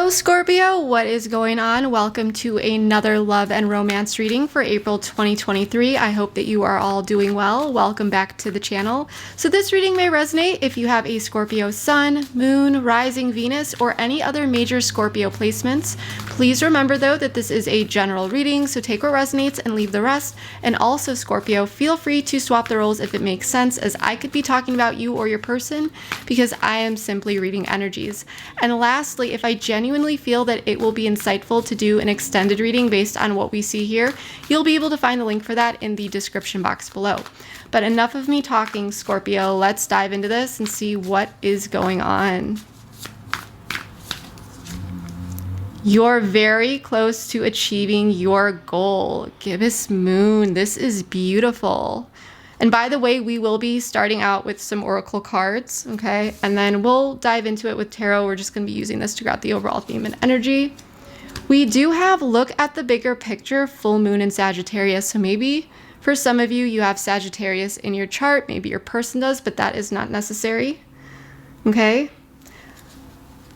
Hello Scorpio, what is going on? Welcome to another love and romance reading for April 2023. I hope that you are all doing well. Welcome back to the channel. So this reading may resonate if you have a Scorpio sun, moon, rising Venus, or any other major Scorpio placements. Please remember though that this is a general reading, so take what resonates and leave the rest. And also Scorpio, feel free to swap the roles if it makes sense, as I could be talking about you or your person because I am simply reading energies. And lastly, if I genuinely feel that it will be insightful to do an extended reading based on what we see here, you'll be able to find the link for that in the description box below. But enough of me talking, Scorpio. Let's dive into this and see what is going on. You're very close to achieving your goal. Gibbous moon, this is beautiful. And by the way, we will be starting out with some oracle cards, okay? And then we'll dive into it with tarot. We're just going to be using this to grab the overall theme and energy. We do have look at the bigger picture, full moon in Sagittarius. So maybe for some of you, you have Sagittarius in your chart. Maybe your person does, but that is not necessary, okay?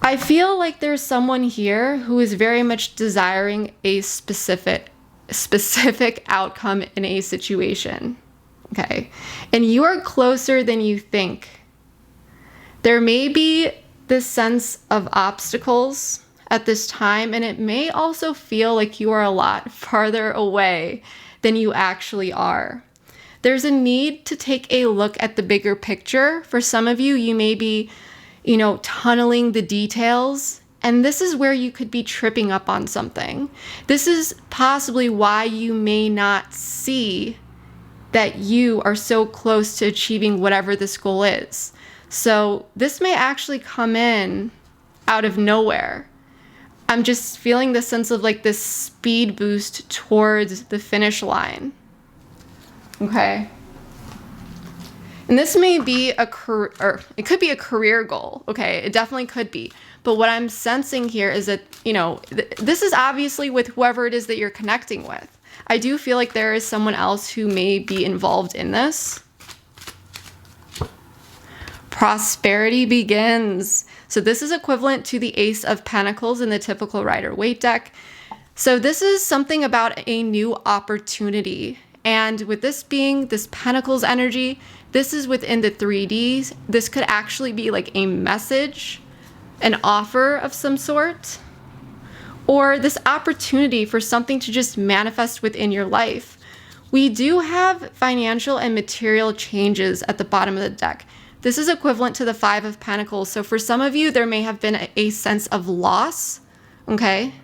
I feel like there's someone here who is very much desiring a specific outcome in a situation. Okay, and you are closer than you think. There may be this sense of obstacles at this time, and it may also feel like you are a lot farther away than you actually are. There's a need to take a look at the bigger picture. For some of you, you may be, tunneling the details, and this is where you could be tripping up on something. This is possibly why you may not see that you are so close to achieving whatever this goal is. So this may actually come in out of nowhere. I'm just feeling the sense of like this speed boost towards the finish line. Okay. And this may be a career, or it could be a career goal. Okay, it definitely could be. But what I'm sensing here is that, this is obviously with whoever it is that you're connecting with. I do feel like there is someone else who may be involved in this. Prosperity begins. So this is equivalent to the Ace of Pentacles in the typical Rider-Waite deck. So this is something about a new opportunity. And with this being this Pentacles energy, this is within the 3Ds. This could actually be like a message, an offer of some sort, or this opportunity for something to just manifest within your life. We do have financial and material changes at the bottom of the deck. This is equivalent to the Five of Pentacles. So for some of you, there may have been a sense of loss, okay?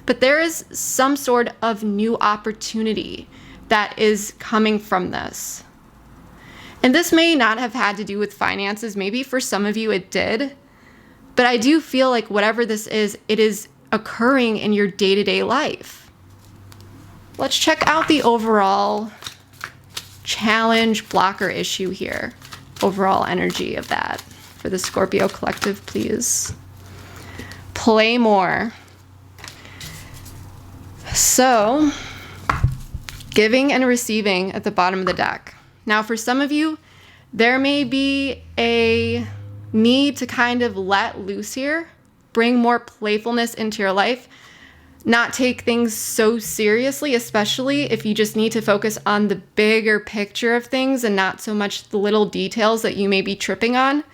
But there is some sort of new opportunity that is coming from this. And this may not have had to do with finances. Maybe for some of you it did. But I do feel like whatever this is, it is occurring in your day-to-day life. Let's check out the overall challenge, blocker, issue here. Overall energy of that for the Scorpio collective, please. Play more. So, giving and receiving at the bottom of the deck. Now, for some of you, there may be a need to kind of let loose here, bring more playfulness into your life, not take things so seriously, especially if you just need to focus on the bigger picture of things and not so much the little details that you may be tripping on.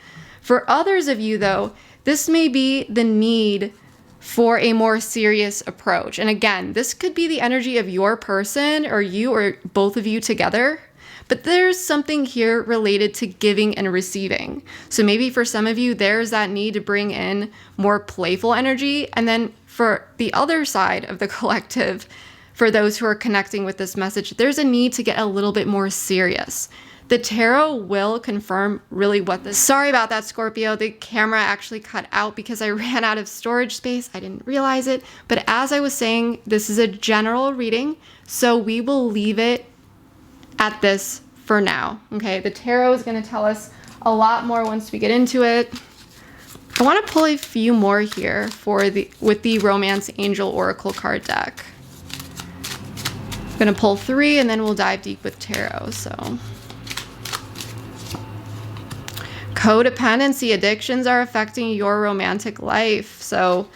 For others of you though, this may be the need for a more serious approach. And again, this could be the energy of your person or you or both of you together. But there's something here related to giving and receiving. So maybe for some of you, there's that need to bring in more playful energy. And then for the other side of the collective, for those who are connecting with this message, there's a need to get a little bit more serious. The tarot will confirm really what this... Sorry about that, Scorpio. The camera actually cut out because I ran out of storage space. I didn't realize it. But as I was saying, this is a general reading, so we will leave it at this for now. Okay, the tarot is going to tell us a lot more once we get into it. I want to pull a few more here with the Romance Angel Oracle card deck. I'm going to pull 3 and then we'll dive deep with tarot. So, codependency, addictions are affecting your romantic life. So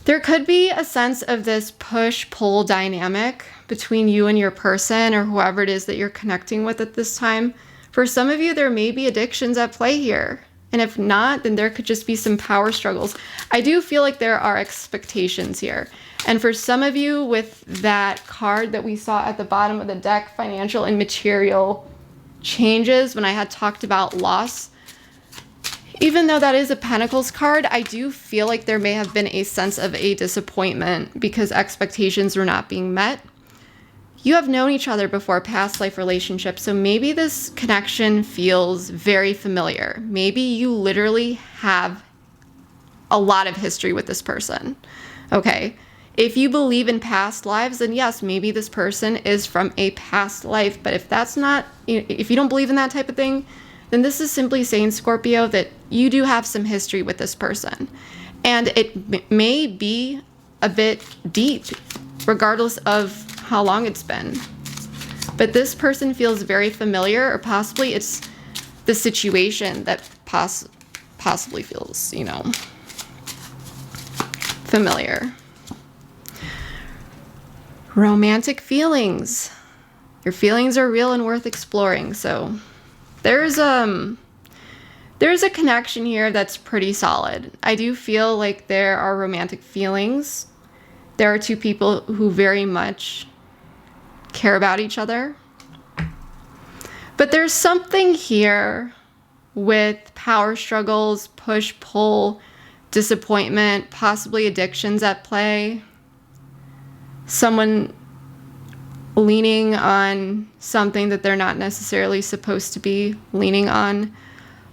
There could be a sense of this push-pull dynamic between you and your person or whoever it is that you're connecting with at this time. For some of you, there may be addictions at play here. And if not, then there could just be some power struggles. I do feel like there are expectations here. And for some of you, with that card that we saw at the bottom of the deck, financial and material changes, when I had talked about loss, even though that is a Pentacles card, I do feel like there may have been a sense of a disappointment because expectations were not being met. You have known each other before, past life relationships, so maybe this connection feels very familiar. Maybe you literally have a lot of history with this person, okay? If you believe in past lives, then yes, maybe this person is from a past life, but if that's not, if you don't believe in that type of thing, then this is simply saying, Scorpio, that you do have some history with this person. And it may be a bit deep, regardless of how long it's been. But this person feels very familiar, or possibly it's the situation that possibly feels, familiar. Romantic feelings. Your feelings are real and worth exploring. So there's a connection here that's pretty solid. I do feel like there are romantic feelings. There are two people who very much care about each other. But there's something here with power struggles, push-pull, disappointment, possibly addictions at play. Someone leaning on something that they're not necessarily supposed to be leaning on.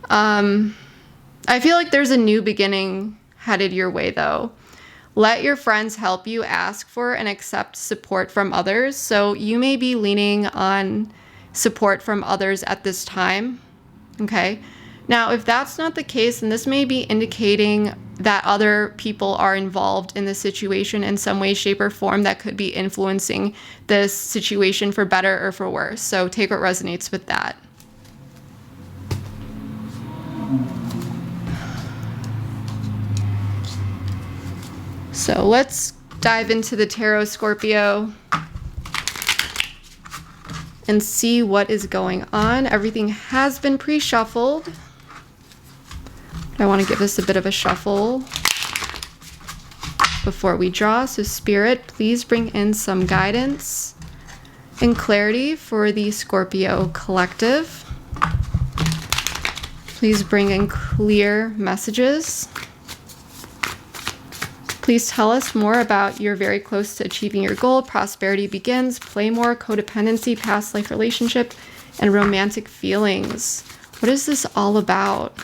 I feel like there's a new beginning headed your way, though. Let your friends help you ask for and accept support from others. So you may be leaning on support from others at this time, okay? Now, if that's not the case, then this may be indicating that other people are involved in the situation in some way, shape, or form that could be influencing this situation for better or for worse. So take what resonates with that. So let's dive into the tarot, Scorpio, and see what is going on. Everything has been pre-shuffled. I want to give this a bit of a shuffle before we draw. So Spirit, please bring in some guidance and clarity for the Scorpio collective. Please bring in clear messages. Please tell us more about you're very close to achieving your goal. Prosperity begins. Play more. Codependency, past life relationship, and romantic feelings. What is this all about?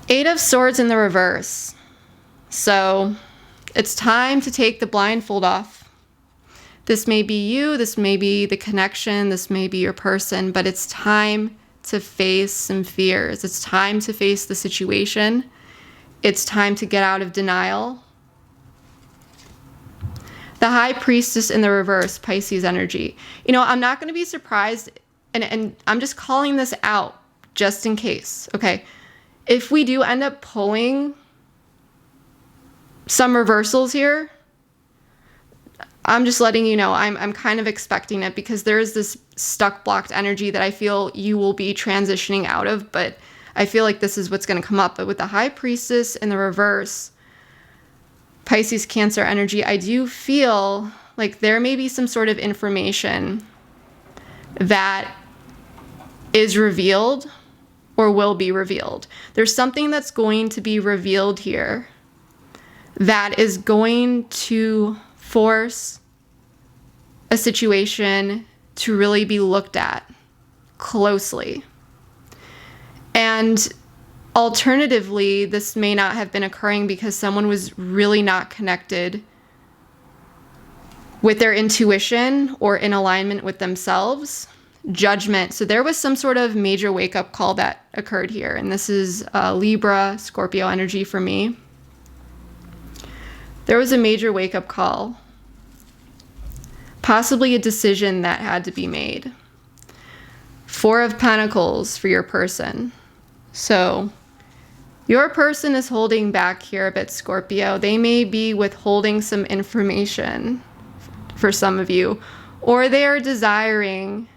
Eight of Swords in the reverse. So it's time to take the blindfold off. This may be you, this may be the connection, this may be your person, but it's time to face some fears. It's time to face the situation. It's time to get out of denial. The High Priestess in the reverse, Pisces energy. I'm not going to be surprised, and I'm just calling this out just in case, okay? If we do end up pulling some reversals here, I'm just letting you know, I'm kind of expecting it because there is this stuck, blocked energy that I feel you will be transitioning out of, but I feel like this is what's going to come up. But with the High Priestess in the reverse, Pisces, Cancer energy, I do feel like there may be some sort of information that is revealed or will be revealed. There's something that's going to be revealed here that is going to force a situation to really be looked at closely. And alternatively, this may not have been occurring because someone was really not connected with their intuition or in alignment with themselves. Judgment. So there was some sort of major wake-up call that occurred here. And this is Libra, Scorpio energy for me. There was a major wake-up call. Possibly a decision that had to be made. Four of Pentacles for your person. So your person is holding back here a bit, Scorpio. They may be withholding some information for some of you, or they are desiring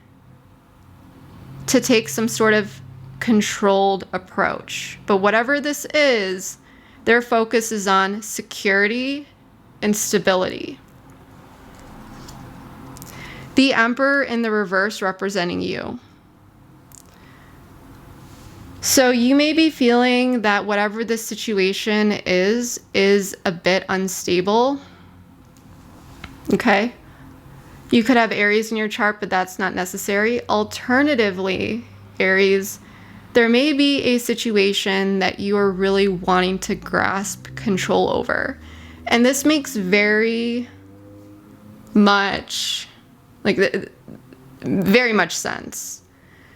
to take some sort of controlled approach. But whatever this is, their focus is on security and stability. The Emperor in the reverse representing you. So you may be feeling that whatever this situation is a bit unstable. Okay? You could have Aries in your chart, but that's not necessary. Alternatively, Aries, there may be a situation that you are really wanting to grasp control over. And this makes very much, very much sense.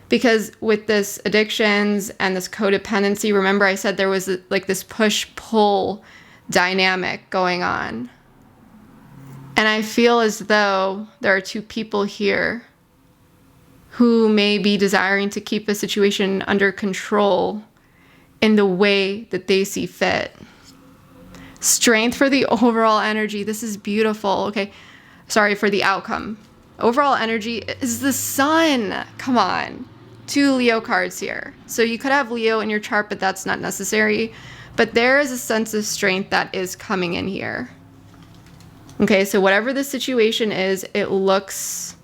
Because with this addictions and this codependency, remember I said there was this push-pull dynamic going on. And I feel as though there are two people here who may be desiring to keep a situation under control in the way that they see fit. Strength for the overall energy. This is beautiful. Okay, sorry for the outcome. Overall energy is the sun. Come on. 2 Leo cards here. So you could have Leo in your chart, but that's not necessary. But there is a sense of strength that is coming in here. Okay, so whatever the situation is, it looks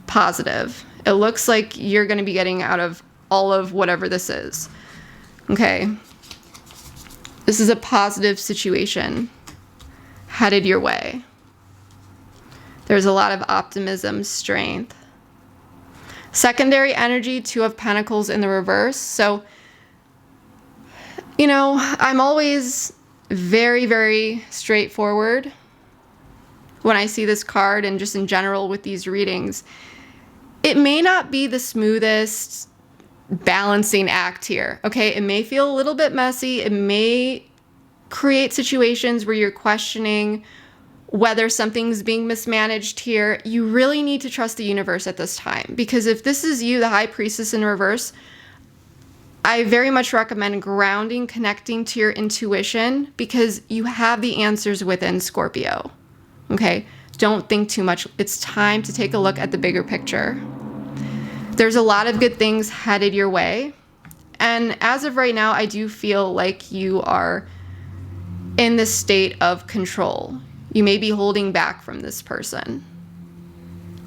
positive. It looks like you're going to be getting out of all of whatever this is. Okay. This is a positive situation headed your way. There's a lot of optimism, strength. Secondary energy, 2 of Pentacles in the reverse. So, you know, I'm always very, very straightforward when I see this card and just in general with these readings. It may not be the smoothest balancing act here, okay? It may feel a little bit messy. It may create situations where you're questioning whether something's being mismanaged here. You really need to trust the universe at this time, because if this is you, the High Priestess in reverse, I very much recommend grounding, connecting to your intuition, because you have the answers within, Scorpio. Okay, don't think too much. It's time to take a look at the bigger picture. There's a lot of good things headed your way. And as of right now, I do feel like you are in this state of control. You may be holding back from this person.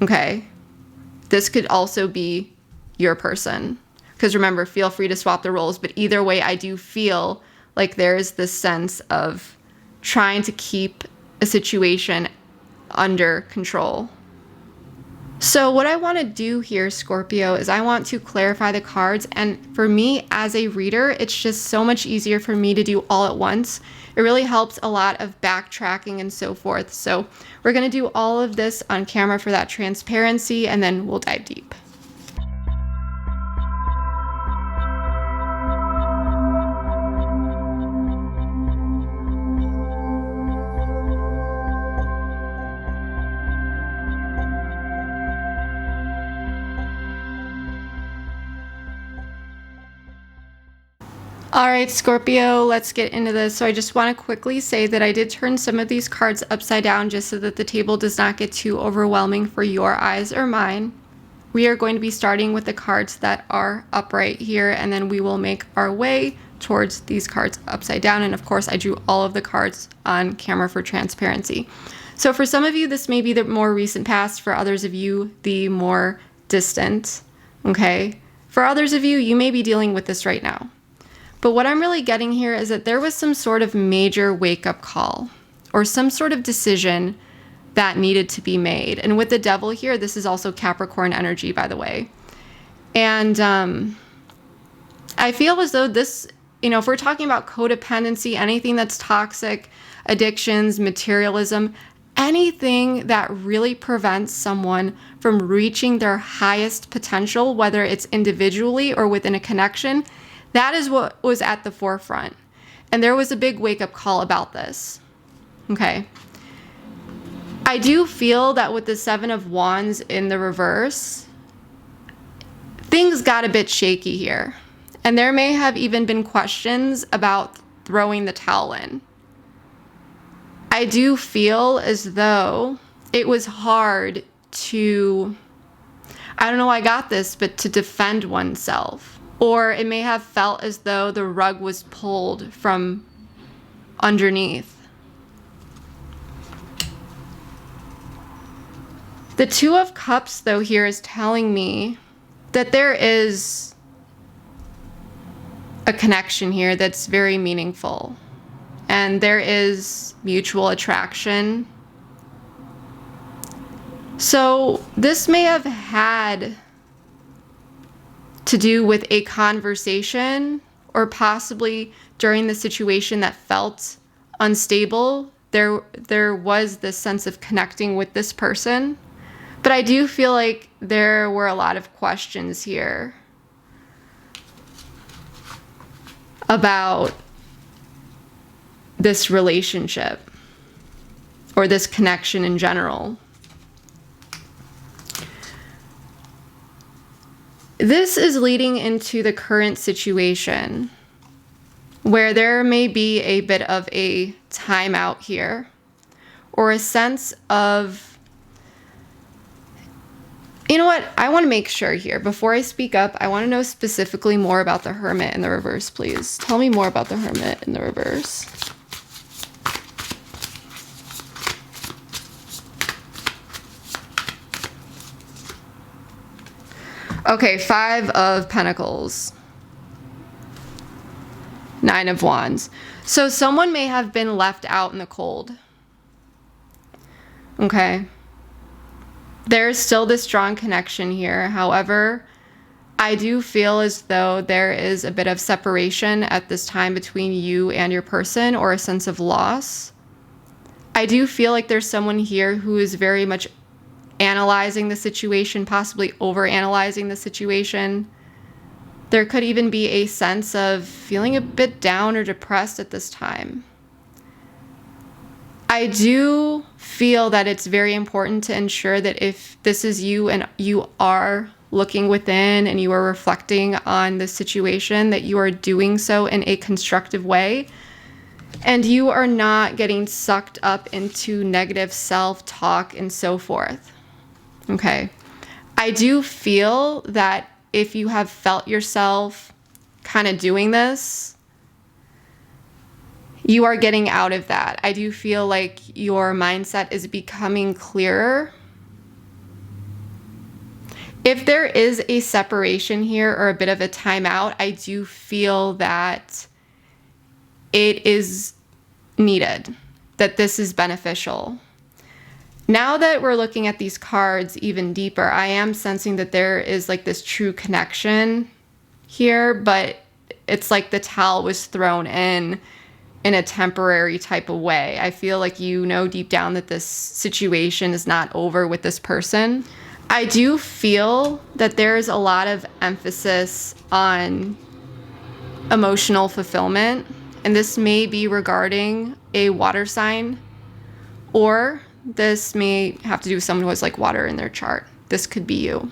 Okay, this could also be your person. Because remember, feel free to swap the roles. But either way, I do feel like there is this sense of trying to keep a situation under control. So what I want to do here, Scorpio, is I want to clarify the cards. And for me as a reader, it's just so much easier for me to do all at once. It really helps a lot of backtracking and so forth. So we're going to do all of this on camera for that transparency, and then we'll dive deep. All right, Scorpio, let's get into this. So I just want to quickly say that I did turn some of these cards upside down just so that the table does not get too overwhelming for your eyes or mine. We are going to be starting with the cards that are upright here, and then we will make our way towards these cards upside down. And of course, I drew all of the cards on camera for transparency. So for some of you, this may be the more recent past. For others of you, the more distant, okay? For others of you, you may be dealing with this right now. But what I'm really getting here is that there was some sort of major wake-up call or some sort of decision that needed to be made. And with the Devil here, this is also Capricorn energy, by the way. And I feel as though this, you know, if we're talking about codependency, anything that's toxic, addictions, materialism, anything that really prevents someone from reaching their highest potential, whether it's individually or within a connection, that is what was at the forefront. And there was a big wake-up call about this. Okay. I do feel that with the 7 of Wands in the reverse, things got a bit shaky here. And there may have even been questions about throwing the towel in. I do feel as though it was hard to, I don't know why I got this, but to defend oneself. Or it may have felt as though the rug was pulled from underneath. The Two of Cups, though, here is telling me that there is a connection here that's very meaningful. And there is mutual attraction. So this may have had to do with a conversation, or possibly during the situation that felt unstable, there was this sense of connecting with this person. But I do feel like there were a lot of questions here about this relationship or this connection in general. This is leading into the current situation where there may be a bit of a timeout here, or a sense of, you know what, I want to make sure here, before I speak up, I want to know specifically more about the Hermit in the reverse, please. Tell me more about the Hermit in the reverse. Okay, 5 of Pentacles. 9 of Wands. So someone may have been left out in the cold. Okay. There's still this strong connection here. However, I do feel as though there is a bit of separation at this time between you and your person, or a sense of loss. I do feel like there's someone here who is very much analyzing the situation, possibly over-analyzing the situation. There could even be a sense of feeling a bit down or depressed at this time. I do feel that it's very important to ensure that if this is you and you are looking within and you are reflecting on the situation, that you are doing so in a constructive way and you are not getting sucked up into negative self-talk and so forth. Okay. I do feel that if you have felt yourself kind of doing this, you are getting out of that. I do feel like your mindset is becoming clearer. If there is a separation here or a bit of a timeout, I do feel that it is needed, that this is beneficial. Now that we're looking at these cards even deeper, I am sensing that there is like this true connection here, but it's like the towel was thrown in a temporary type of way. I feel like you know deep down that this situation is not over with this person. I do feel that there's a lot of emphasis on emotional fulfillment, and this may be regarding a water sign, or this may have to do with someone who has like water in their chart. This could be you.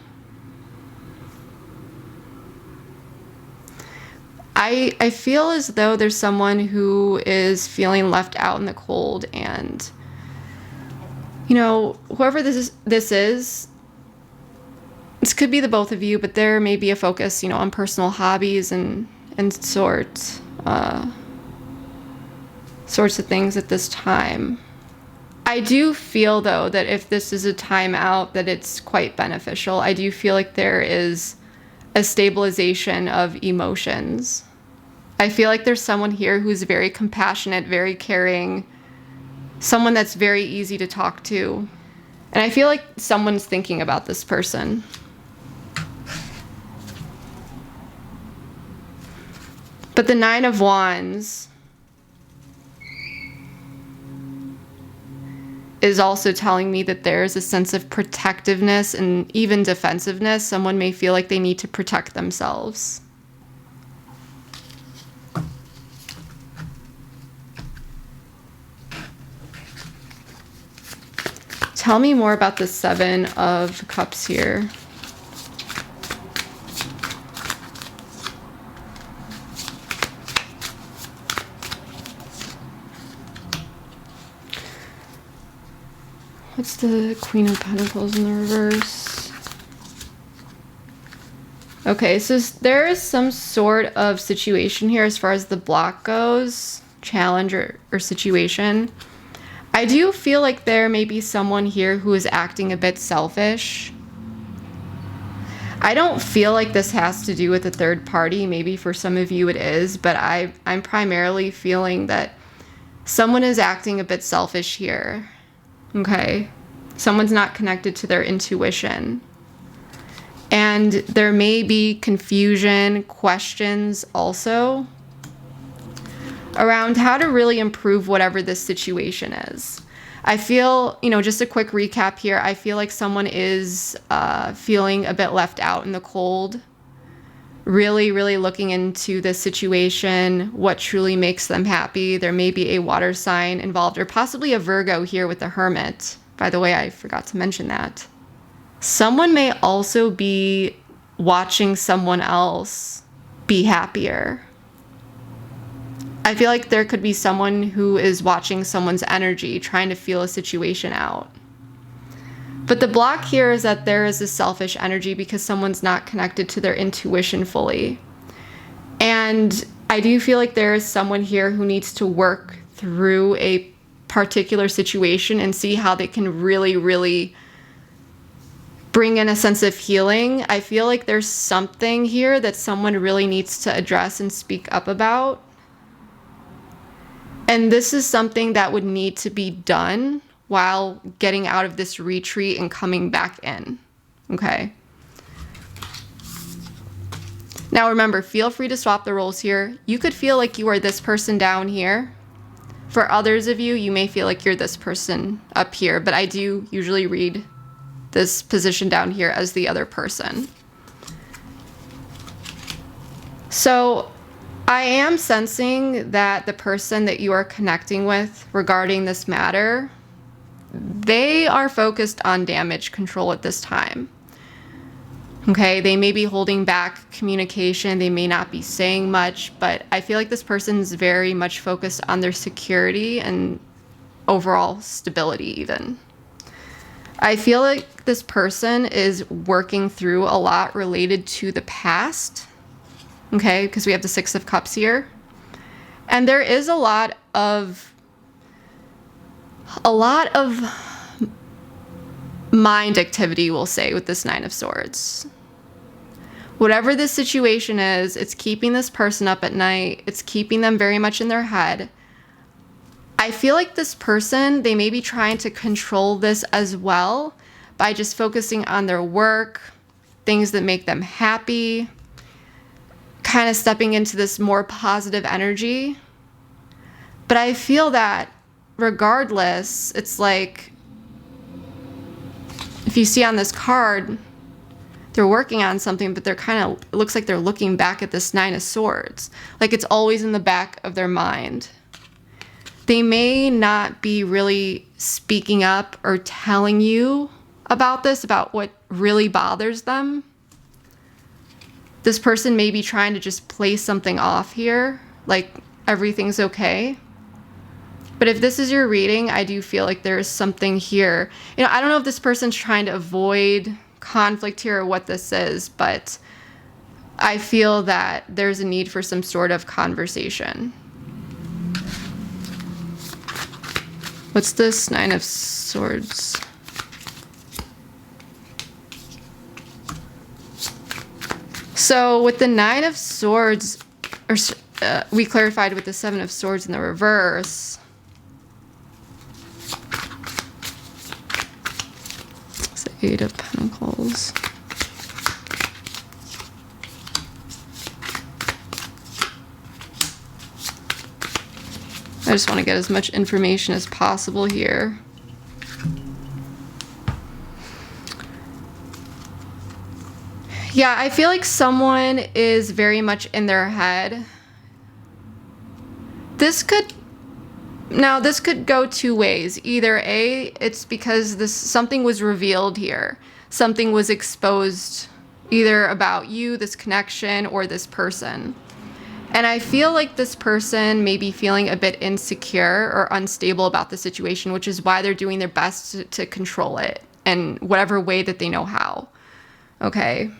I feel as though there's someone who is feeling left out in the cold, and you know, whoever this is, this could be the both of you, but there may be a focus, you know, on personal hobbies and sorts of things at this time. I do feel though that if this is a timeout, that it's quite beneficial. I do feel like there is a stabilization of emotions. I feel like there's someone here who's very compassionate, very caring, someone that's very easy to talk to. And I feel like someone's thinking about this person. But the 9 of Wands is also telling me that there's a sense of protectiveness and even defensiveness. Someone may feel like they need to protect themselves. Tell me more about the 7 of Cups here. What's the Queen of Pentacles in the reverse? Okay, so there is some sort of situation here as far as the block goes, challenge or situation. I do feel like there may be someone here who is acting a bit selfish. I don't feel like this has to do with a third party. Maybe for some of you it is, but I'm primarily feeling that someone is acting a bit selfish here. Okay? Someone's not connected to their intuition. And there may be confusion, questions also around how to really improve whatever this situation is. I feel, just a quick recap here. I feel like someone is feeling a bit left out in the cold. Really, really looking into this situation, what truly makes them happy. There may be a water sign involved, or possibly a Virgo here with the Hermit. By the way, I forgot to mention that. Someone may also be watching someone else be happier. I feel like there could be someone who is watching someone's energy, trying to feel a situation out. But the block here is that there is a selfish energy because someone's not connected to their intuition fully. And I do feel like there is someone here who needs to work through a particular situation and see how they can really, really bring in a sense of healing. I feel like there's something here that someone really needs to address and speak up about. And this is something that would need to be done while getting out of this retreat and coming back in. Okay. Now remember, feel free to swap the roles here. You could feel like you are this person down here. For others of you, you may feel like you're this person up here, but I do usually read this position down here as the other person. So I am sensing that the person that you are connecting with regarding this matter, they are focused on damage control at this time. Okay, they may be holding back communication, they may not be saying much, but I feel like this person's very much focused on their security and overall stability even. I feel like this person is working through a lot related to the past, okay, because we have the Six of Cups here. And there is a lot of mind activity, we'll say, with this Nine of Swords. Whatever this situation is, it's keeping this person up at night. It's keeping them very much in their head. I feel like this person, they may be trying to control this as well by just focusing on their work, things that make them happy, kind of stepping into this more positive energy. But I feel that regardless, it's like, if you see on this card, they're working on something, but they're kind of, it looks like they're looking back at this Nine of Swords. Like it's always in the back of their mind. They may not be really speaking up or telling you about this, about what really bothers them. This person may be trying to just play something off here, like everything's okay. But if this is your reading, I do feel like there is something here. I don't know if this person's trying to avoid conflict here or what this is, but I feel that there's a need for some sort of conversation. What's this Nine of Swords? So with the Nine of Swords, we clarified with the Seven of Swords in the reverse. It's the Eight of Pentacles. I just want to get as much information as possible here. Yeah, I feel like someone is very much in their head. This could go two ways. Either A, it's because something was revealed here. Something was exposed either about you, this connection, or this person. And I feel like this person may be feeling a bit insecure or unstable about the situation, which is why they're doing their best to control it in whatever way that they know how. Okay.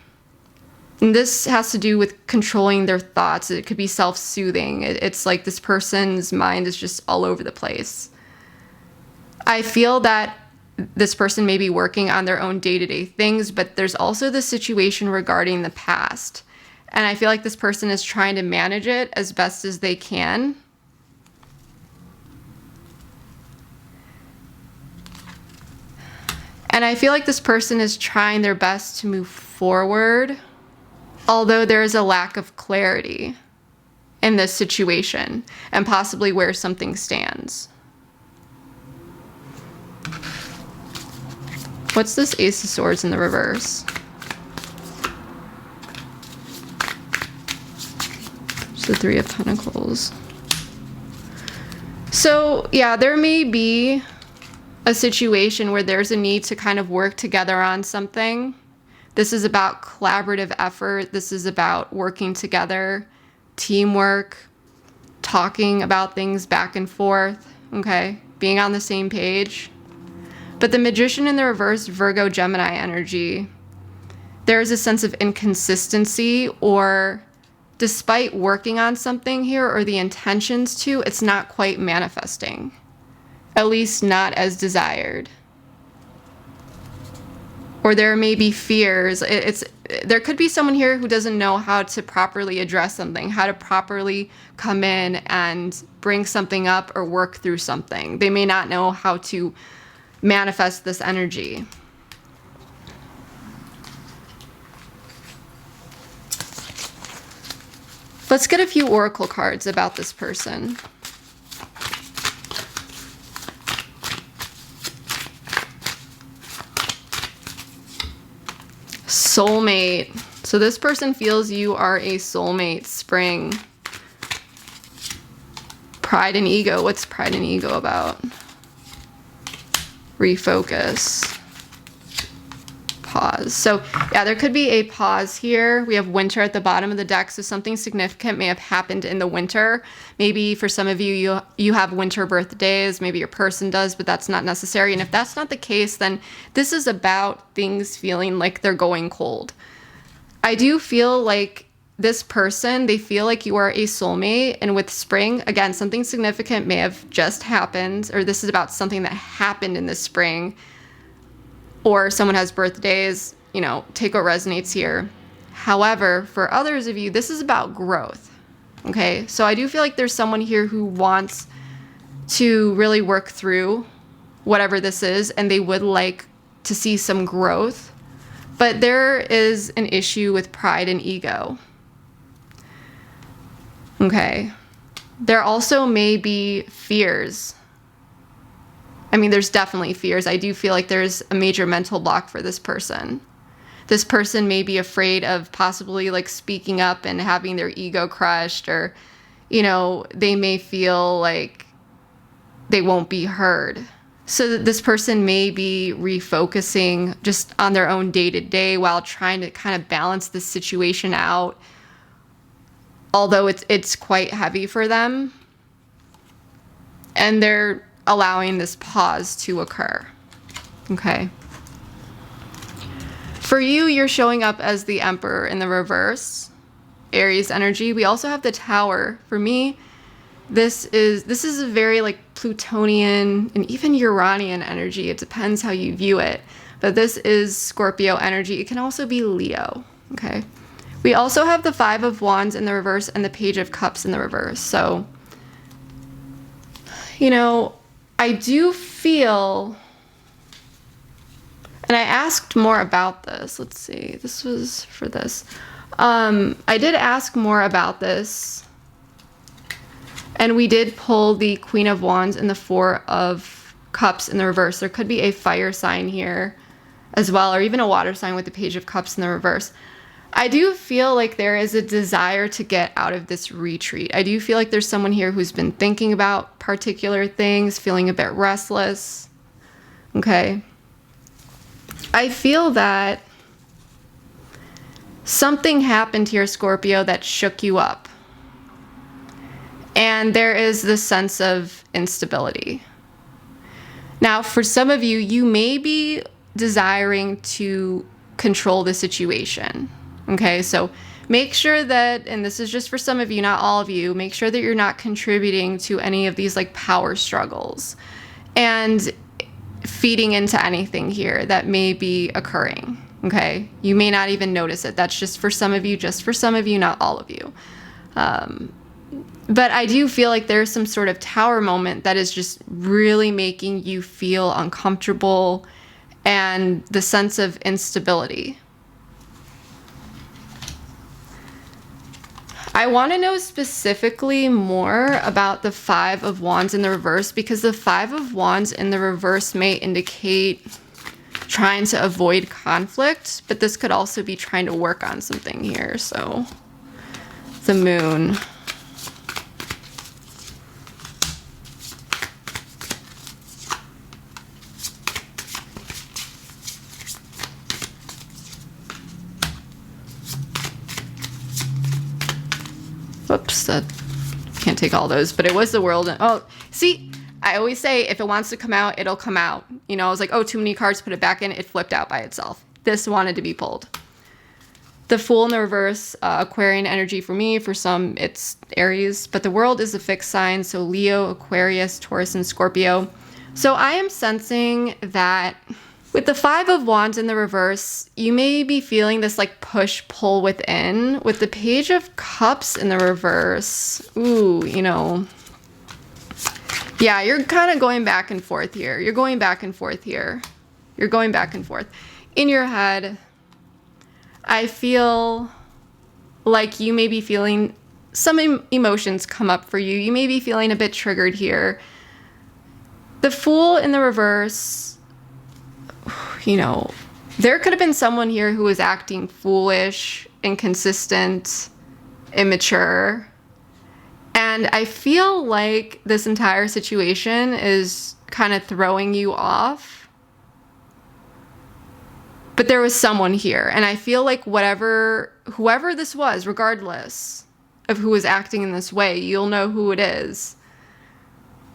And this has to do with controlling their thoughts. It could be self-soothing. It's like this person's mind is just all over the place. I feel that this person may be working on their own day-to-day things, but there's also the situation regarding the past. And I feel like this person is trying to manage it as best as they can. And I feel like this person is trying their best to move forward, although there is a lack of clarity in this situation and possibly where something stands. What's this Ace of Swords in the reverse? It's the Three of Pentacles. So yeah, there may be a situation where there's a need to kind of work together on something. This is about collaborative effort. This is about working together, teamwork, talking about things back and forth, okay? Being on the same page. But the Magician in the reverse, Virgo, Gemini energy, there is a sense of inconsistency, or despite working on something here or the intentions to, it's not quite manifesting. At least not as desired. Or there may be fears. There could be someone here who doesn't know how to properly address something, how to properly come in and bring something up or work through something. They may not know how to manifest this energy. Let's get a few oracle cards about this person. Soulmate. So this person feels you are a soulmate, Spring. Pride and ego. What's pride and ego about? Refocus. Pause. So yeah, there could be a pause here. We have winter at the bottom of the deck, so something significant may have happened in the winter. Maybe for some of you, you have winter birthdays, maybe your person does, but that's not necessary. And if that's not the case, then this is about things feeling like they're going cold. I do feel like this person, they feel like you are a soulmate, and with spring, again, something significant may have just happened, or this is about something that happened in the spring, or someone has birthdays, you know, take what resonates here. However, for others of you, this is about growth, okay? So I do feel like there's someone here who wants to really work through whatever this is, and they would like to see some growth, but there is an issue with pride and ego. Okay. There also may be fears. I mean, there's definitely fears. I do feel like there's a major mental block for this person. This person may be afraid of possibly like speaking up and having their ego crushed, or, you know, they may feel like they won't be heard. So this person may be refocusing just on their own day-to-day while trying to kind of balance this situation out. Although it's quite heavy for them, and they're allowing this pause to occur. Okay. For you, you're showing up as the Emperor in the reverse, Aries energy. We also have the Tower. For me, this is a very like Plutonian and even Uranian energy. It depends how you view it. But this is Scorpio energy. It can also be Leo. Okay. We also have the Five of Wands in the reverse and the Page of Cups in the reverse. So, you know, I do feel, and I asked more about this. Let's see, this was for this. I did ask more about this, and we did pull the Queen of Wands and the Four of Cups in the reverse. There could be a fire sign here as well, or even a water sign with the Page of Cups in the reverse. I do feel like there is a desire to get out of this retreat. I do feel like there's someone here who's been thinking about particular things, feeling a bit restless. Okay. I feel that something happened here, Scorpio, that shook you up. And there is this sense of instability. Now, for some of you, you may be desiring to control the situation. Okay, so make sure that, and this is just for some of you, not all of you, make sure that you're not contributing to any of these like power struggles and feeding into anything here that may be occurring. Okay, you may not even notice it. That's just for some of you, not all of you. But I do feel like there's some sort of tower moment that is just really making you feel uncomfortable and the sense of instability. I want to know specifically more about the Five of Wands in the reverse, because the Five of Wands in the reverse may indicate trying to avoid conflict, but this could also be trying to work on something here. So the Moon. Whoops, that can't take all those, but it was the World. Oh, see, I always say if it wants to come out, it'll come out. You know, I was like, oh, too many cards, put it back in. It flipped out by itself. This wanted to be pulled. The Fool in the reverse, Aquarian energy for me. For some, it's Aries, but the World is a fixed sign. So Leo, Aquarius, Taurus, and Scorpio. So I am sensing that with the Five of Wands in the reverse, you may be feeling this like push-pull within. With the Page of Cups in the reverse, ooh, you know, yeah, you're kind of going back and forth here. You're going back and forth here. You're going back and forth. In your head, I feel like you may be feeling some emotions come up for you. You may be feeling a bit triggered here. The Fool in the reverse, you know, there could have been someone here who was acting foolish, inconsistent, immature. And I feel like this entire situation is kind of throwing you off. But there was someone here. And I feel like whoever this was, regardless of who was acting in this way, you'll know who it is.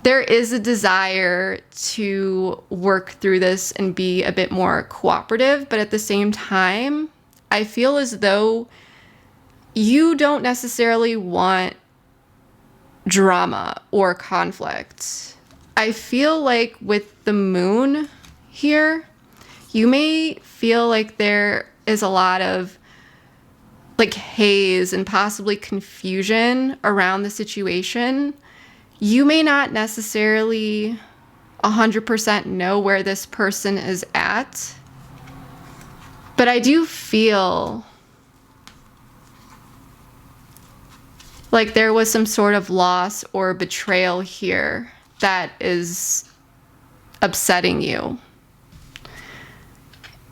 There is a desire to work through this and be a bit more cooperative, but at the same time, I feel as though you don't necessarily want drama or conflict. I feel like with the Moon here, you may feel like there is a lot of like haze and possibly confusion around the situation. You may not necessarily 100% know where this person is at, but I do feel like there was some sort of loss or betrayal here that is upsetting you.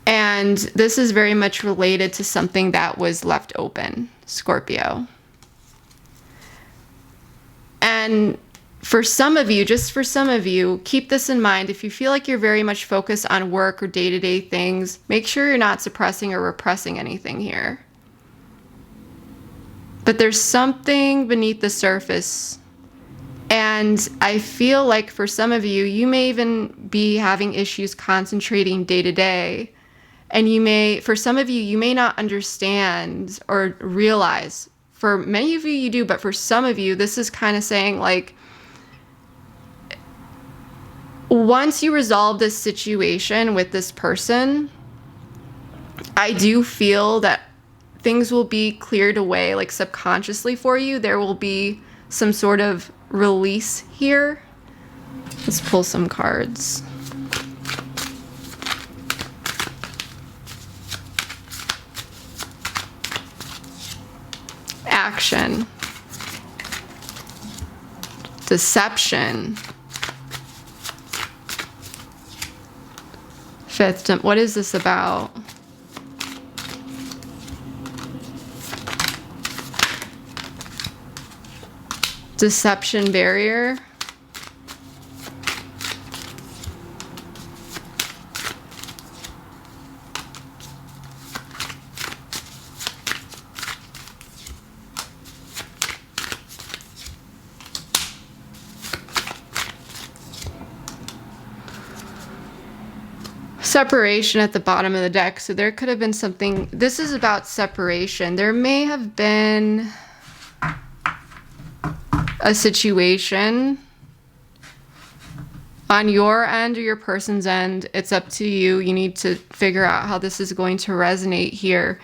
And this is very much related to something that was left open, Scorpio. And for some of you, just for some of you, keep this in mind. If you feel like you're very much focused on work or day-to-day things, make sure you're not suppressing or repressing anything here. But there's something beneath the surface. And I feel like for some of you, you may even be having issues concentrating day to day. And for some of you, you may not understand or realize. For many of you, you do, but for some of you, this is kind of saying like, once you resolve this situation with this person, I do feel that things will be cleared away, like subconsciously for you. There will be some sort of release here. Let's pull some cards. Action. Deception. Fifth, what is this about? Deception barrier. Separation at the bottom of the deck. So there could have been something. This is about separation. There may have been a situation on your end or your person's end. It's up to you. You need to figure out how this is going to resonate here.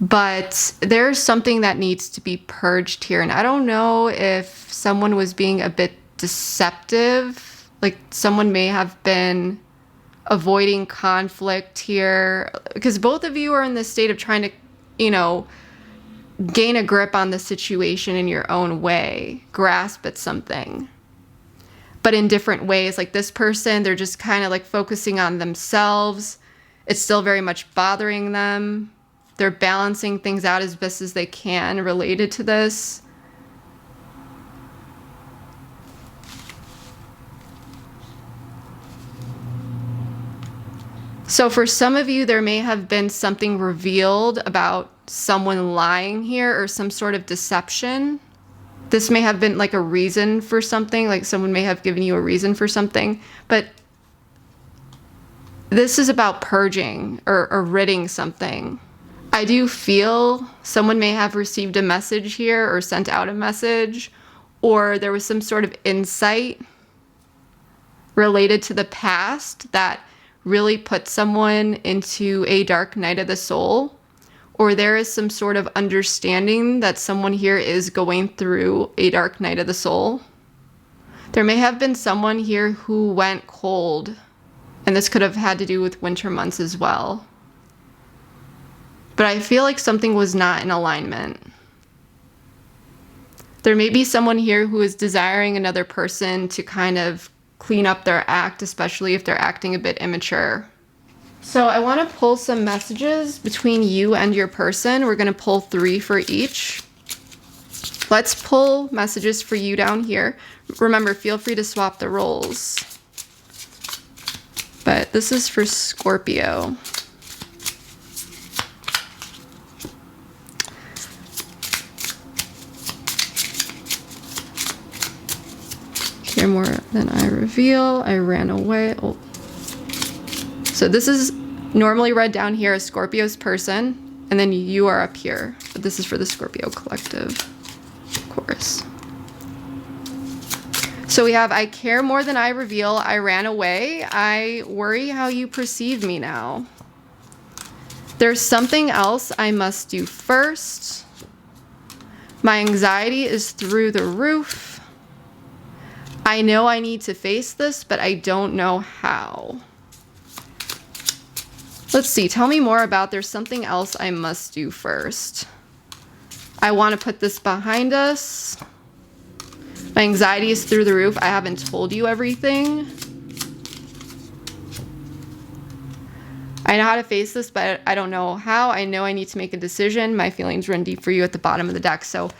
But there's something that needs to be purged here. And I don't know if someone was being a bit deceptive. Like someone may have been avoiding conflict here, because both of you are in this state of trying to, you know, gain a grip on the situation in your own way, grasp at something, but in different ways. Like this person, they're just kind of like focusing on themselves. It's still very much bothering them. They're balancing things out as best as they can related to this. So for some of you, there may have been something revealed about someone lying here or some sort of deception. This may have been like a reason for something, like someone may have given you a reason for something, but this is about purging or ridding something. I do feel someone may have received a message here or sent out a message, or there was some sort of insight related to the past that really put someone into a dark night of the soul, or there is some sort of understanding that someone here is going through a dark night of the soul. There may have been someone here who went cold, and this could have had to do with winter months as well. But I feel like something was not in alignment. There may be someone here who is desiring another person to kind of clean up their act, especially if they're acting a bit immature. So I want to pull some messages between you and your person. We're going to pull 3 for each. Let's pull messages for you down here. Remember, feel free to swap the roles. But this is for Scorpio. Care more than I reveal. I ran away. Oh. So this is normally read down here as Scorpio's person, and then you are up here. But this is for the Scorpio collective, of course. So we have, I care more than I reveal. I ran away. I worry how you perceive me now. There's something else I must do first. My anxiety is through the roof. I know I need to face this, but I don't know how. Let's see, tell me more about there's something else I must do first. I want to put this behind us. My anxiety is through the roof. I haven't told you everything. I know how to face this, but I don't know how. I know I need to make a decision. My feelings run deep for you at the bottom of the deck. So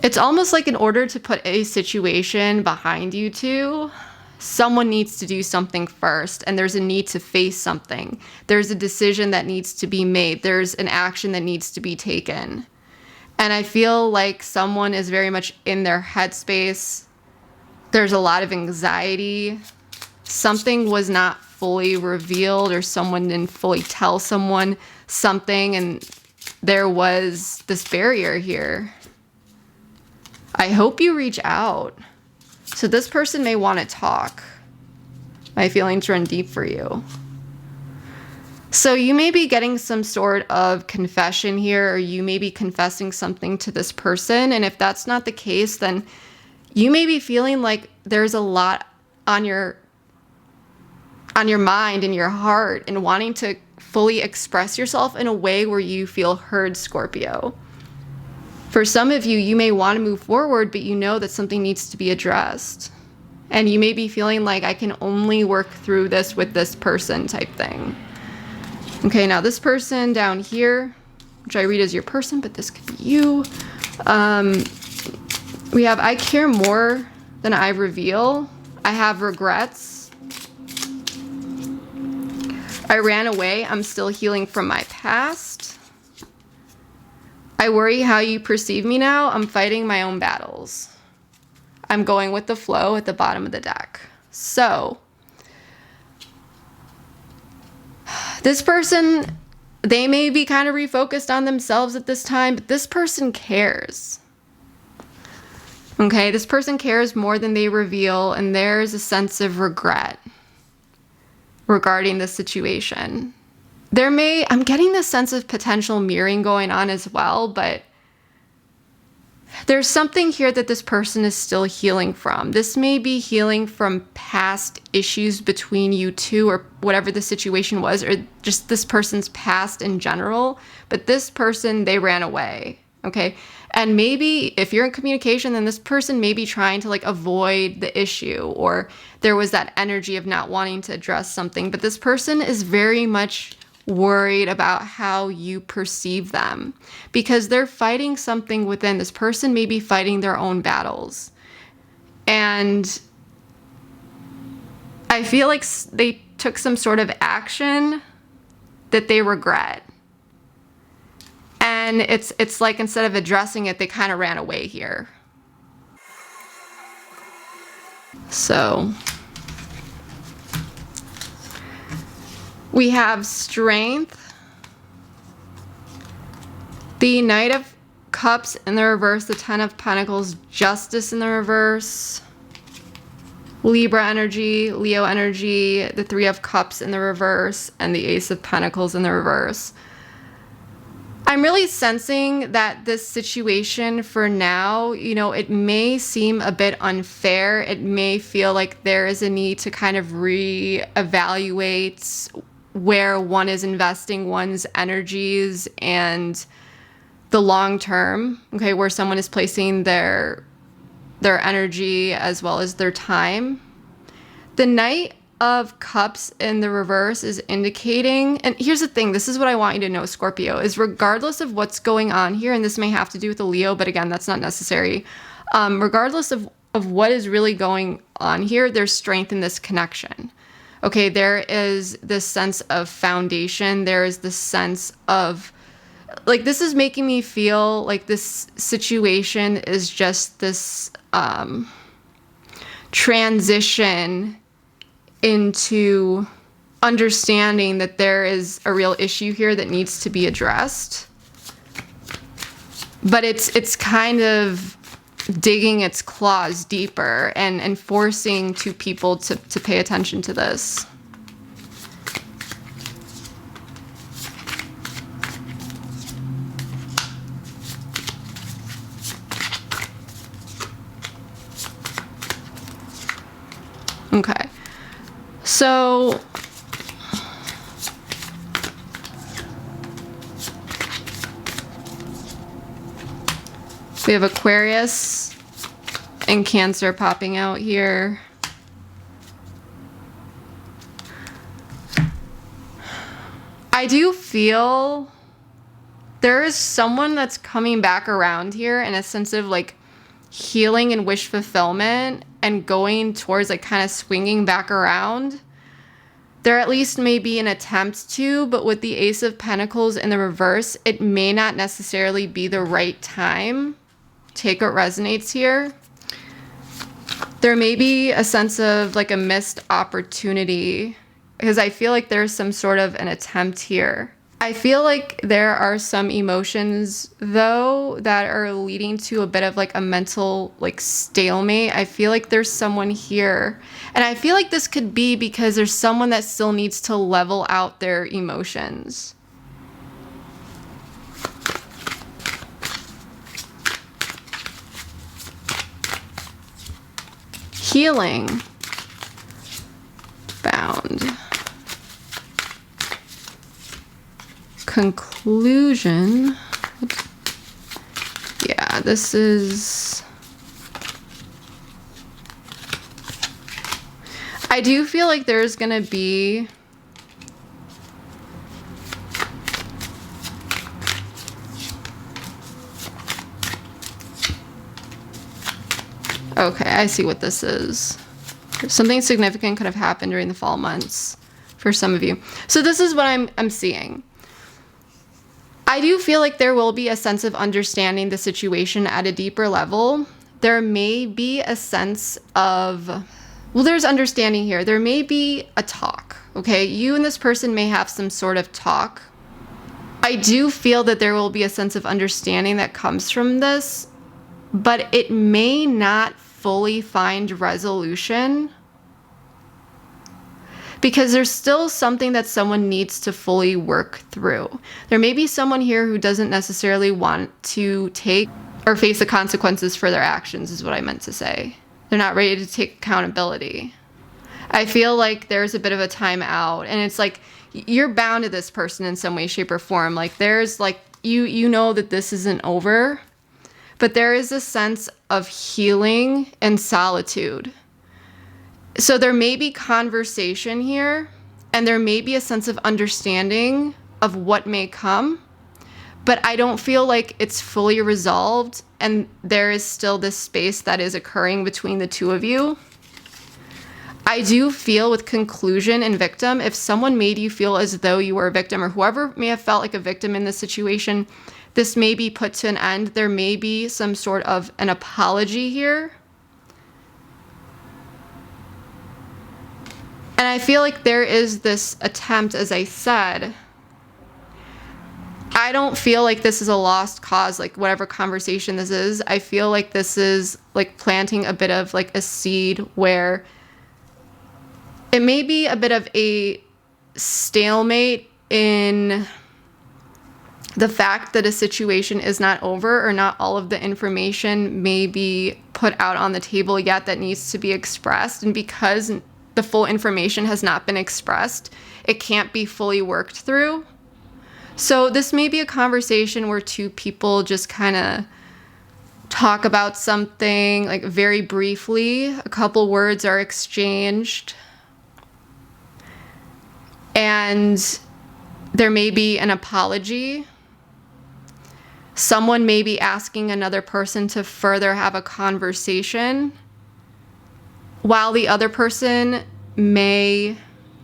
it's almost like in order to put a situation behind you two, someone needs to do something first, and there's a need to face something. There's a decision that needs to be made. There's an action that needs to be taken. And I feel like someone is very much in their headspace. There's a lot of anxiety. Something was not fully revealed, or someone didn't fully tell someone something, and there was this barrier here. I hope you reach out. So this person may want to talk. My feelings run deep for you. So you may be getting some sort of confession here, or you may be confessing something to this person. And if that's not the case, then you may be feeling like there's a lot on your mind and your heart, and wanting to fully express yourself in a way where you feel heard, Scorpio. For some of you, you may want to move forward, but you know that something needs to be addressed. And you may be feeling like, I can only work through this with this person type thing. Okay, now this person down here, which I read as your person, but this could be you. We have, I care more than I reveal. I have regrets. I ran away. I'm still healing from my past. I worry how you perceive me now. I'm fighting my own battles. I'm going with the flow at the bottom of the deck. So This person, they may be kind of refocused on themselves at this time, but this person cares. Okay, this person cares more than they reveal, and there's a sense of regret regarding the situation. I'm getting this sense of potential mirroring going on as well, but there's something here that this person is still healing from. This may be healing from past issues between you two, or whatever the situation was, or just this person's past in general. But this person, they ran away, okay? And maybe if you're in communication, then this person may be trying to like avoid the issue, or there was that energy of not wanting to address something. But this person is very much worried about how you perceive them, because they're fighting something within. This person may be fighting their own battles, and I feel like they took some sort of action that they regret, and it's like instead of addressing it, they kind of ran away here. So we have Strength, the Knight of Cups in the reverse, the Ten of Pentacles, Justice in the reverse, Libra energy, Leo energy, the Three of Cups in the reverse, and the Ace of Pentacles in the reverse. I'm really sensing that this situation for now, it may seem a bit unfair. It may feel like there is a need to kind of reevaluate where one is investing one's energies and the long term, okay, where someone is placing their energy as well as their time. The Knight of Cups in the reverse is indicating, and here's the thing, this is what I want you to know, Scorpio, is regardless of what's going on here, and this may have to do with the Leo, but again, that's not necessary. Regardless of what is really going on here, there's strength in this connection. Okay, there is this sense of foundation. There is this sense of, like, this is making me feel like this situation is just this transition into understanding that there is a real issue here that needs to be addressed. But it's kind of digging its claws deeper and forcing two people to pay attention to this. Okay, so we have Aquarius and Cancer popping out here. I do feel there is someone that's coming back around here in a sense of like healing and wish fulfillment and going towards like kind of swinging back around. There at least may be an attempt to, but with the Ace of Pentacles in the reverse, it may not necessarily be the right time. Take what resonates here. There may be a sense of like a missed opportunity, because I feel like there's some sort of an attempt here. I feel like there are some emotions though that are leading to a bit of like a mental like stalemate. I feel like there's someone here, and I feel like this could be because there's someone that still needs to level out their emotions. Healing. Bound. Conclusion. Yeah, this is... I do feel like there's gonna be... Okay, I see what this is. Something significant could have happened during the fall months for some of you. So this is what I'm seeing. I do feel like there will be a sense of understanding the situation at a deeper level. There may be a sense of, well, there's understanding here. There may be a talk, okay? You and this person may have some sort of talk. I do feel that there will be a sense of understanding that comes from this, but it may not fully find resolution because there's still something that someone needs to fully work through. There may be someone here who doesn't necessarily want to take or face the consequences for their actions, is what I meant to say. They're not ready to take accountability. I feel like there's a bit of a timeout, and it's like you're bound to this person in some way, shape, or form. Like there's like, you know that this isn't over, but there is a sense of healing and solitude. So there may be conversation here, and there may be a sense of understanding of what may come, but I don't feel like it's fully resolved, and there is still this space that is occurring between the two of you. I do feel with conclusion and victim, if someone made you feel as though you were a victim, or whoever may have felt like a victim in this situation, this may be put to an end. There may be some sort of an apology here. And I feel like there is this attempt, as I said, I don't feel like this is a lost cause, like whatever conversation this is. I feel like this is like planting a bit of like a seed where it may be a bit of a stalemate in the fact that a situation is not over, or not all of the information may be put out on the table yet that needs to be expressed. And because the full information has not been expressed, it can't be fully worked through. So this may be a conversation where two people just kind of talk about something like very briefly. A couple words are exchanged, and there may be an apology. Someone may be asking another person to further have a conversation, while the other person may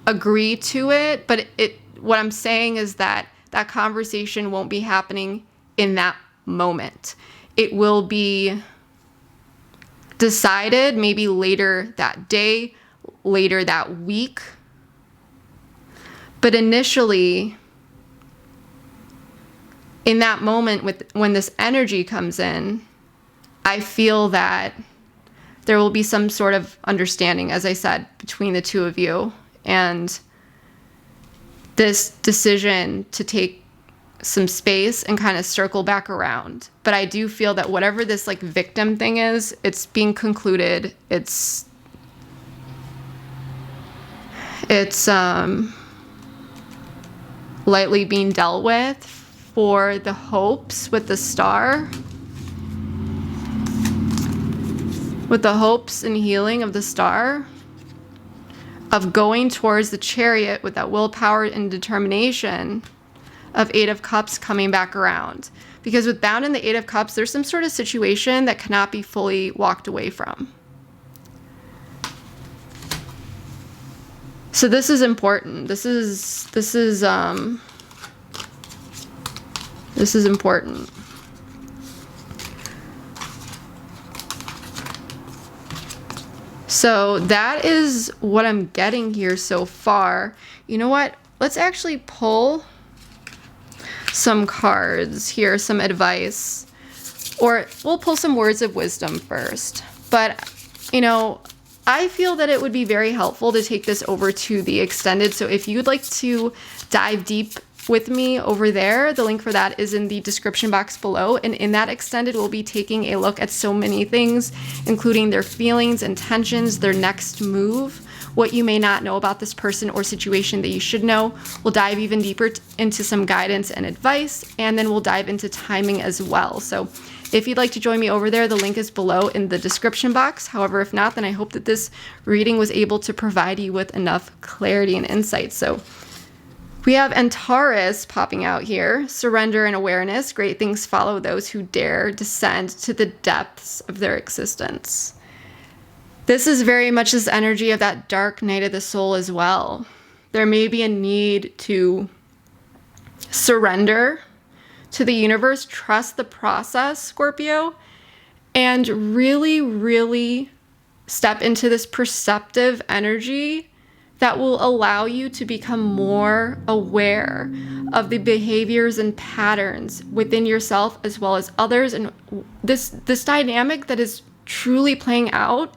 agree to it. But what I'm saying is that that conversation won't be happening in that moment. It will be decided maybe later that day, later that week. But initially, in that moment, when this energy comes in, I feel that there will be some sort of understanding, as I said, between the two of you, and this decision to take some space and kind of circle back around. But I do feel that whatever this like victim thing is, it's being concluded. It's lightly being dealt with for the hopes with the star. With the hopes and healing of the star, of going towards the Chariot with that willpower and determination of Eight of Cups coming back around. Because with Bound in the Eight of Cups, there's some sort of situation that cannot be fully walked away from. So this is important. This is important. So that is what I'm getting here so far. You know what? Let's actually pull some cards here, some advice, or we'll pull some words of wisdom first. But, you know, I feel that it would be very helpful to take this over to the extended. So if you'd like to dive deep with me over there, the link for that is in the description box below. And in that extended, we'll be taking a look at so many things, including their feelings, intentions, their next move, what you may not know about this person or situation that you should know. We'll dive even deeper into some guidance and advice, and then we'll dive into timing as well. So if you'd like to join me over there, the link is below in the description box. However, if not, then I hope that this reading was able to provide you with enough clarity and insight. So we have Antares popping out here. Surrender and awareness. Great things follow those who dare descend to the depths of their existence. This is very much this energy of that dark night of the soul as well. There may be a need to surrender to the universe, trust the process, Scorpio, and really, really step into this perceptive energy that will allow you to become more aware of the behaviors and patterns within yourself as well as others, and this dynamic that is truly playing out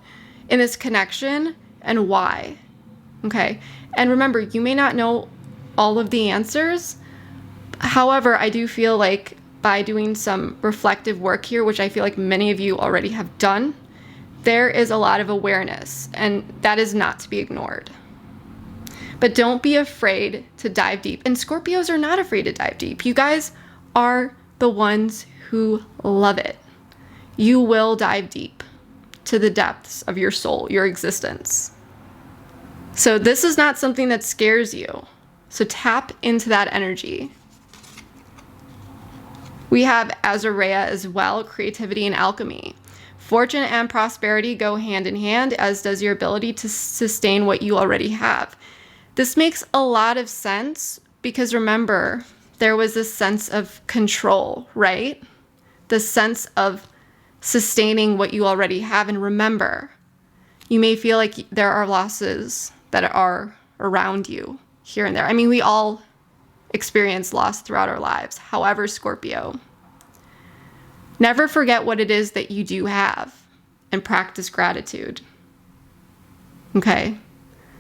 in this connection and why. Okay. And remember, you may not know all of the answers. However, I do feel like by doing some reflective work here, which I feel like many of you already have done, there is a lot of awareness, and that is not to be ignored. But don't be afraid to dive deep. And Scorpios are not afraid to dive deep. You guys are the ones who love it. You will dive deep to the depths of your soul, your existence. So this is not something that scares you. So tap into that energy. We have Azarea as well, creativity and alchemy. Fortune and prosperity go hand in hand, as does your ability to sustain what you already have. This makes a lot of sense because remember, there was this sense of control, right? The sense of sustaining what you already have. And remember, you may feel like there are losses that are around you here and there. I mean, we all experience loss throughout our lives. However, Scorpio, never forget what it is that you do have and practice gratitude. Okay?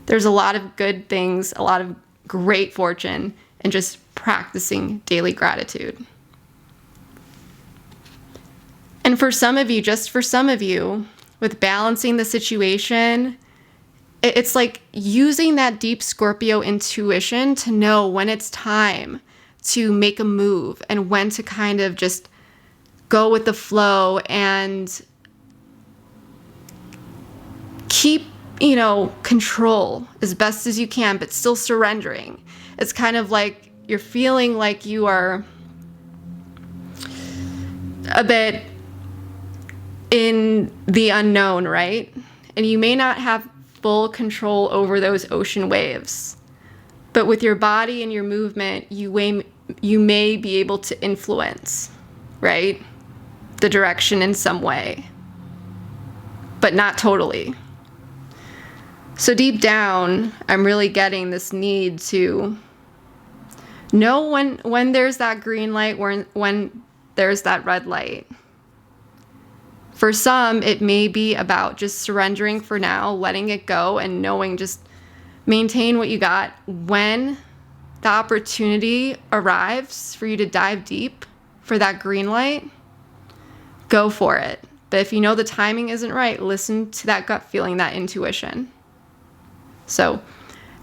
There's a lot of good things, a lot of great fortune in just practicing daily gratitude. And for some of you, just for some of you, with balancing the situation, it's like using that deep Scorpio intuition to know when it's time to make a move and when to kind of just go with the flow and keep, control as best as you can, but still surrendering. It's kind of like you're feeling like you are a bit in the unknown, right? And you may not have full control over those ocean waves, but with your body and your movement, you may be able to influence, right, the direction in some way, but not totally. So deep down, I'm really getting this need to know when there's that green light, when there's that red light. For some, it may be about just surrendering for now, letting it go, and knowing just maintain what you got. When the opportunity arrives for you to dive deep for that green light, go for it. But if you know the timing isn't right, listen to that gut feeling, that intuition. So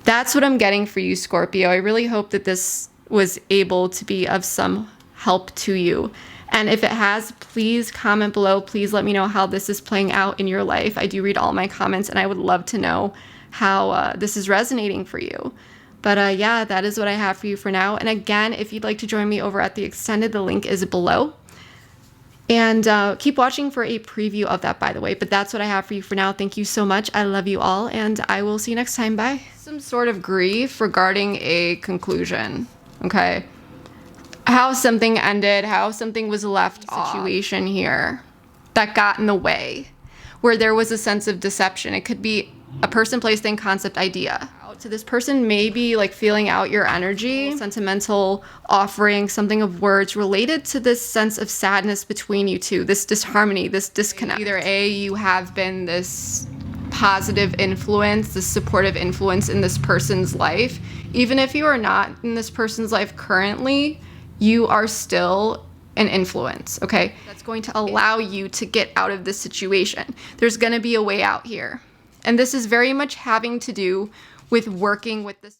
that's what I'm getting for you, Scorpio. I really hope that this was able to be of some help to you. And if it has, please comment below. Please let me know how this is playing out in your life. I do read all my comments, and I would love to know how this is resonating for you. But yeah, that is what I have for you for now. And again, if you'd like to join me over at the extended, the link is below. And keep watching for a preview of that, by the way. But that's what I have for you for now. Thank you so much. I love you all, and I will see you next time. Bye. Some sort of grief regarding a conclusion, okay? How something ended, how something was left off. Situation here that got in the way, where there was a sense of deception. It could be a person, place, thing, concept, idea. So this person may be like feeling out your energy, sentimental offering, something of words related to this sense of sadness between you two, this disharmony, this disconnect. Either A, you have been this positive influence, this supportive influence in this person's life. Even if you are not in this person's life currently, you are still an influence, okay? That's going to allow you to get out of this situation. There's going to be a way out here. And this is very much having to do with working with this